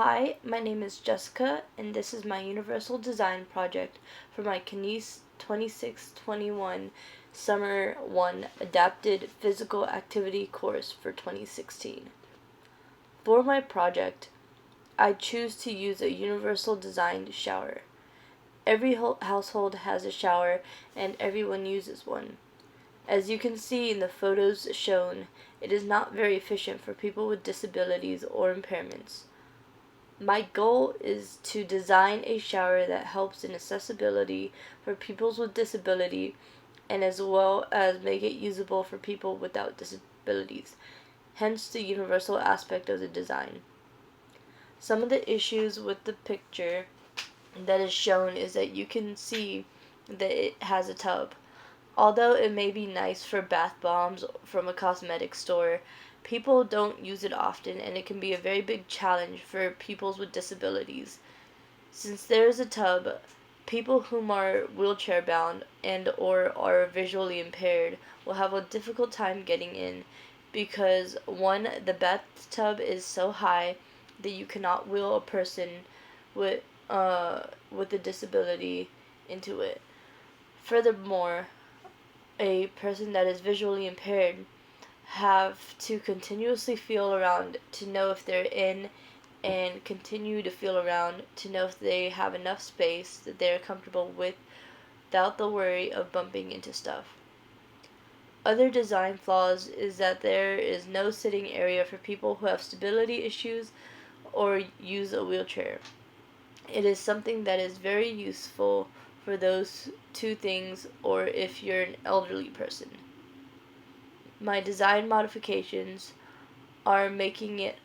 Hi, my name is Jessica, and this is my Universal Design project for my Kines 2621 Summer 1 Adapted Physical Activity course for 2016. For my project, I choose to use a universal designed shower. Every household has a shower, and everyone uses one. As you can see in the photos shown, it is not very efficient for people with disabilities or impairments. My goal is to design a shower that helps in accessibility for people with disability and as well as make it usable for people without disabilities, hence the universal aspect of the design. Some of the issues with the picture that is shown is that you can see that it has a tub. Although it may be nice for bath bombs from a cosmetic store, people don't use it often, and it can be a very big challenge for people with disabilities. Since there is a tub, people whom are wheelchair bound and or are visually impaired will have a difficult time getting in because one, the bathtub is so high that you cannot wheel a person with with a disability into it. Furthermore, a person that is visually impaired have to continuously feel around to know if they're in and continue to feel around to know if they have enough space that they're comfortable with without the worry of bumping into stuff. Other design flaws is that there is no sitting area for people who have stability issues or use a wheelchair. It is something that is very useful for those two things or if you're an elderly person. My design modifications are making it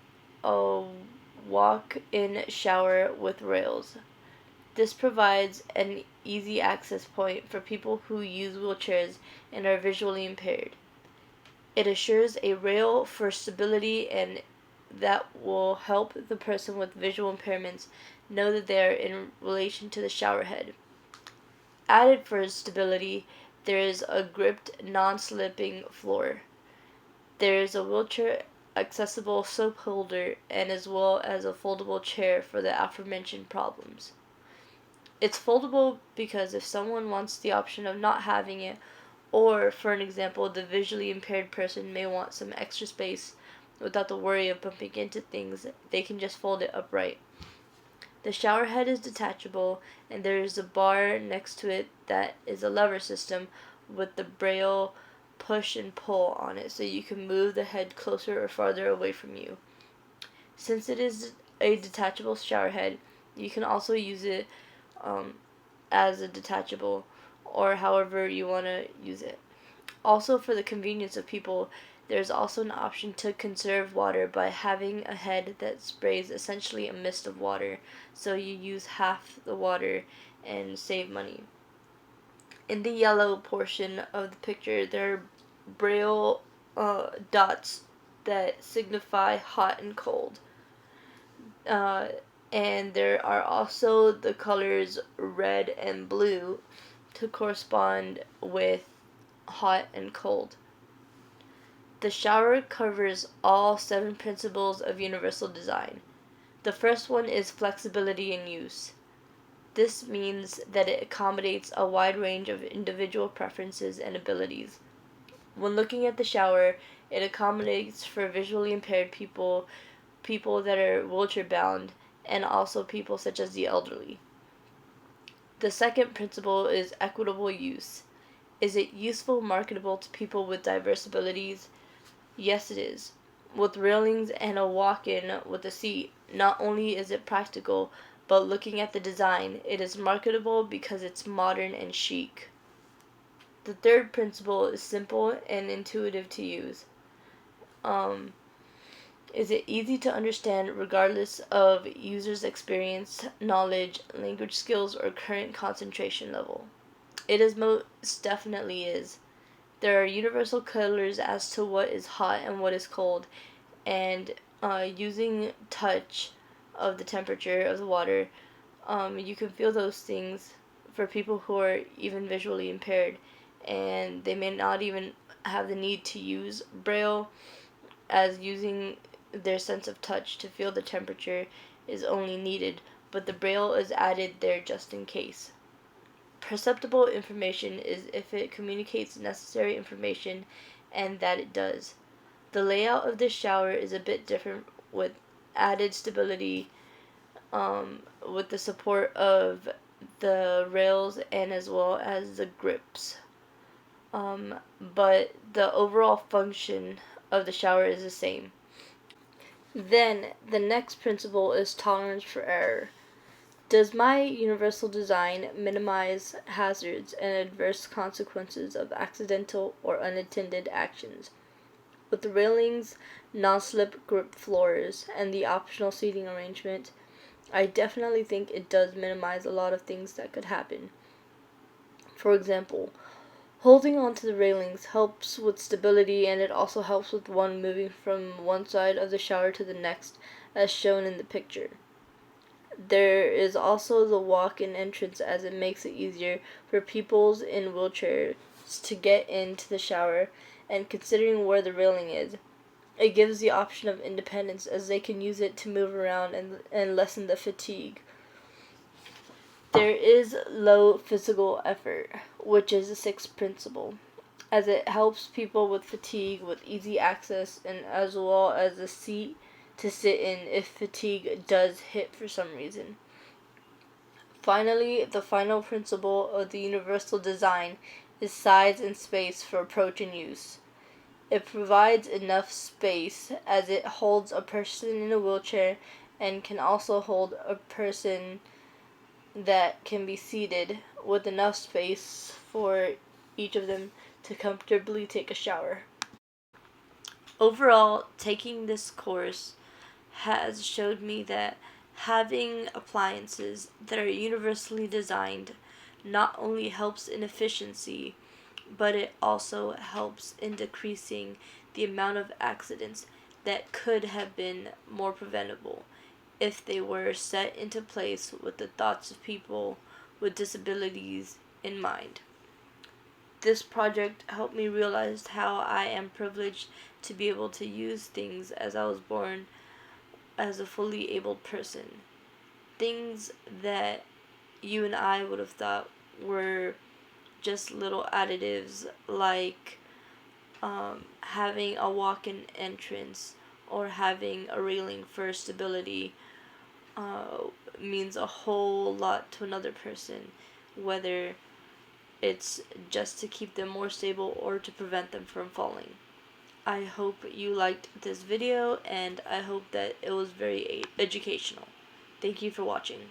a walk-in shower with rails. This provides an easy access point for people who use wheelchairs and are visually impaired. It assures a rail for stability and that will help the person with visual impairments know that they are in relation to the shower head. Added for stability, there is a gripped, non-slipping floor. There is a wheelchair accessible soap holder and as well as a foldable chair for the aforementioned problems. It's foldable because if someone wants the option of not having it, or for an example, the visually impaired person may want some extra space without the worry of bumping into things, they can just fold it upright. The shower head is detachable and there is a bar next to it that is a lever system with the braille push and pull on it so you can move the head closer or farther away from you. Since it is a detachable shower head, you can also use it as a detachable or however you want to use it. Also, for the convenience of people, there's also an option to conserve water by having a head that sprays essentially a mist of water, so you use half the water and save money. In the yellow portion of the picture, there are braille dots that signify hot and cold. And there are also the colors red and blue to correspond with hot and cold. The shower covers all 7 principles of universal design. The first one is flexibility in use. This means that it accommodates a wide range of individual preferences and abilities. When looking at the shower, it accommodates for visually impaired people, people that are wheelchair bound, and also people such as the elderly. The second principle is equitable use. Is it useful, marketable to people with diverse abilities? Yes, it is. With railings and a walk-in with a seat, not only is it practical, but looking at the design, it is marketable because it's modern and chic. The third principle is simple and intuitive to use. Is it easy to understand regardless of user's experience, knowledge, language skills, or current concentration level? It is most definitely is. There are universal colors as to what is hot and what is cold, and using touch of the temperature of the water, you can feel those things for people who are even visually impaired, and they may not even have the need to use braille, as using their sense of touch to feel the temperature is only needed, but the braille is added there just in case. Perceptible information is if it communicates necessary information, and that it does. The layout of this shower is a bit different with added stability, with the support of the rails and as well as the grips. But the overall function of the shower is the same. Then the next principle is tolerance for error. Does my universal design minimize hazards and adverse consequences of accidental or unattended actions? With the railings, non-slip grip floors, and the optional seating arrangement, I definitely think it does minimize a lot of things that could happen. For example, holding onto the railings helps with stability, and it also helps with one moving from one side of the shower to the next, as shown in the picture. There is also the walk-in entrance, as it makes it easier for people in wheelchairs to get into the shower, and considering where the railing is, it gives the option of independence, as they can use it to move around and lessen the fatigue. There is low physical effort, which is the sixth principle, as it helps people with fatigue with easy access, and as well as a seat to sit in if fatigue does hit for some reason. Finally, the final principle of the universal design is size and space for approach and use. It provides enough space, as it holds a person in a wheelchair and can also hold a person that can be seated, with enough space for each of them to comfortably take a shower. Overall, taking this course has showed me that having appliances that are universally designed not only helps in efficiency, but it also helps in decreasing the amount of accidents that could have been more preventable if they were set into place with the thoughts of people with disabilities in mind. This project helped me realize how I am privileged to be able to use things, as I was born as a fully abled person. Things that you and I would have thought were just little additives, like having a walk-in entrance or having a railing for stability, means a whole lot to another person, whether it's just to keep them more stable or to prevent them from falling. I hope you liked this video, and I hope that it was very educational. Thank you for watching.